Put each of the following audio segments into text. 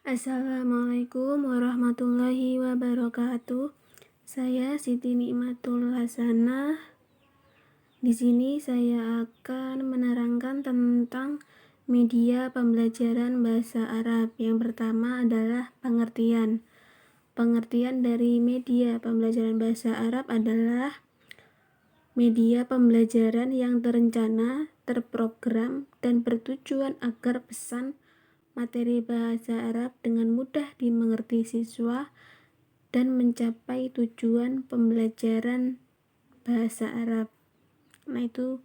Assalamualaikum warahmatullahi wabarakatuh. Saya Siti Nikmatul Hasanah. Di sini saya akan menerangkan tentang media pembelajaran bahasa Arab. Yang pertama adalah pengertian. Pengertian dari media pembelajaran bahasa Arab adalah media pembelajaran yang terencana, terprogram, dan bertujuan agar pesan materi bahasa Arab dengan mudah dimengerti siswa dan mencapai tujuan pembelajaran bahasa Arab. Nah, itu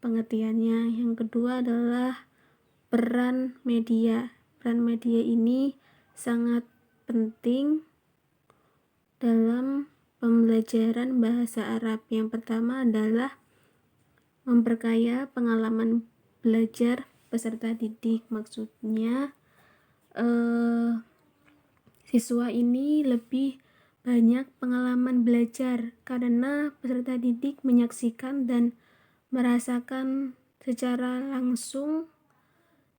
pengertiannya. Yang kedua adalah peran media. Peran media ini sangat penting dalam pembelajaran bahasa Arab. Yang pertama adalah memperkaya pengalaman belajar peserta didik. Maksudnya siswa ini lebih banyak pengalaman belajar karena peserta didik menyaksikan dan merasakan secara langsung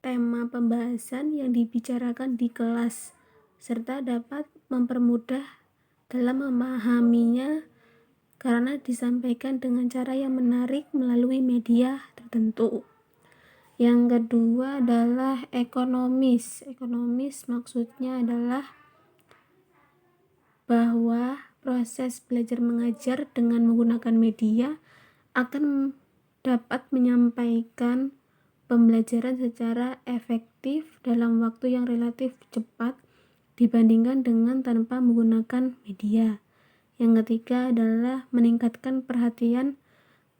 tema pembahasan yang dibicarakan di kelas, serta dapat mempermudah dalam memahaminya karena disampaikan dengan cara yang menarik melalui media tertentu. Yang kedua adalah ekonomis. Ekonomis maksudnya adalah bahwa proses belajar mengajar dengan menggunakan media akan dapat menyampaikan pembelajaran secara efektif dalam waktu yang relatif cepat dibandingkan dengan tanpa menggunakan media. Yang ketiga adalah meningkatkan perhatian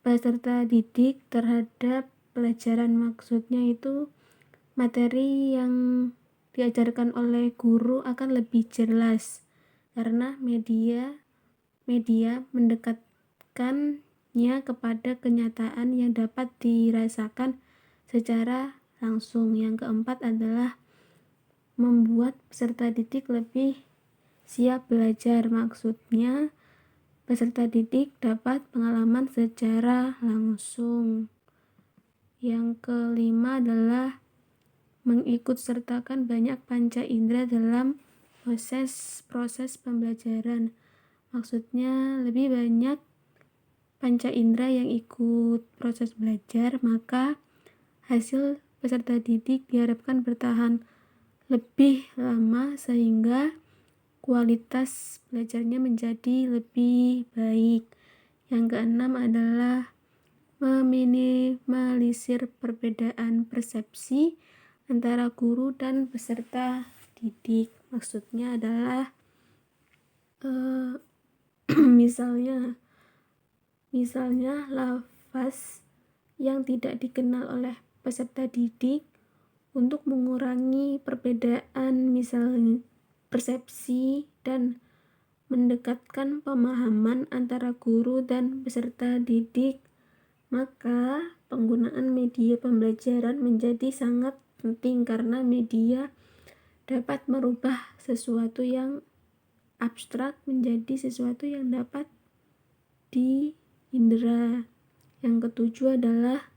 peserta didik terhadap pelajaran. Maksudnya itu materi yang diajarkan oleh guru akan lebih jelas karena media mendekatkannya kepada kenyataan yang dapat dirasakan secara langsung. Yang keempat adalah membuat peserta didik lebih siap belajar. Maksudnya peserta didik dapat pengalaman secara langsung. Yang kelima adalah mengikutsertakan banyak panca indera dalam proses pembelajaran. Maksudnya lebih banyak panca indera yang ikut proses belajar, maka hasil peserta didik diharapkan bertahan lebih lama sehingga kualitas belajarnya menjadi lebih baik. Yang keenam adalah meminimalisir perbedaan persepsi antara guru dan peserta didik. Maksudnya adalah misalnya lafaz yang tidak dikenal oleh peserta didik untuk mengurangi perbedaan misalnya persepsi dan mendekatkan pemahaman antara guru dan peserta didik, maka penggunaan media pembelajaran menjadi sangat penting karena media dapat merubah sesuatu yang abstrak menjadi sesuatu yang dapat diindera. Yang ketujuh adalah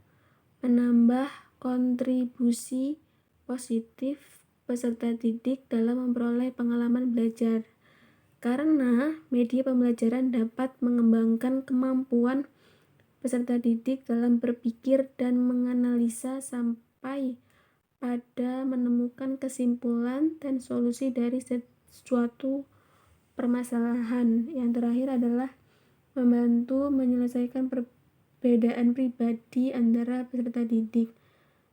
menambah kontribusi positif peserta didik dalam memperoleh pengalaman belajar. Karena media pembelajaran dapat mengembangkan kemampuan peserta didik dalam berpikir dan menganalisa sampai pada menemukan kesimpulan dan solusi dari suatu permasalahan. Yang terakhir adalah membantu menyelesaikan perbedaan pribadi antara peserta didik.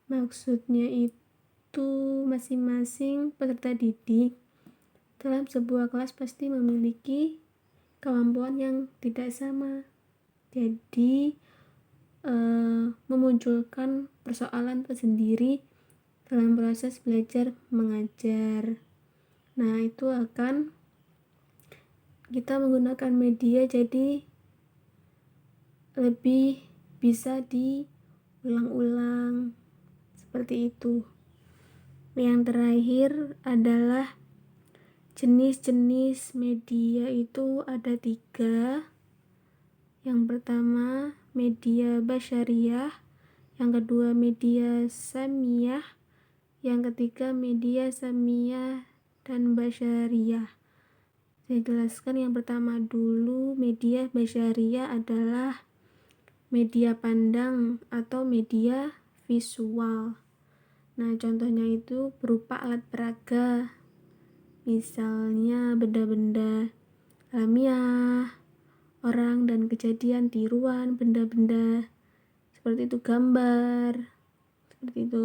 Maksudnya itu masing-masing peserta didik dalam sebuah kelas pasti memiliki kemampuan yang tidak sama. Jadi memunculkan persoalan tersendiri dalam proses belajar mengajar. Nah, itu akan kita menggunakan media jadi lebih bisa diulang-ulang seperti itu. Yang terakhir adalah jenis-jenis media itu ada 3. Yang pertama media basyariah, yang kedua media samiyah, yang ketiga media samiyah dan basyariyah. Saya jelaskan yang pertama dulu. Media basyariyah adalah media pandang atau media visual. Nah, contohnya itu berupa alat peraga, misalnya benda-benda alamiah, orang dan kejadian, tiruan, benda-benda seperti itu, gambar, seperti itu.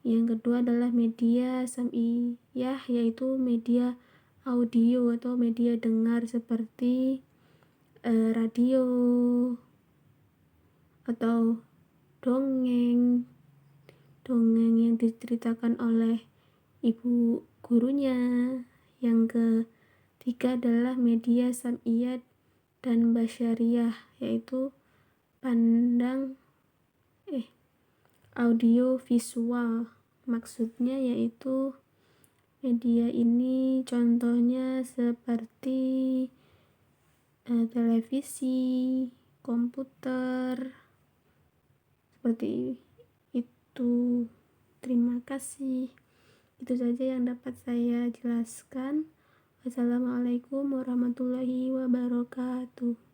Yang kedua adalah media sam'iyah, yaitu media audio atau media dengar seperti radio atau dongeng yang diceritakan oleh ibu gurunya. Yang ketiga adalah media sam'iyah dan basyariyah, yaitu pandang audio visual. Maksudnya yaitu media ini contohnya seperti televisi, komputer, seperti itu. Terima kasih. Itu saja yang dapat saya jelaskan. Wassalamualaikum warahmatullahi wabarakatuh.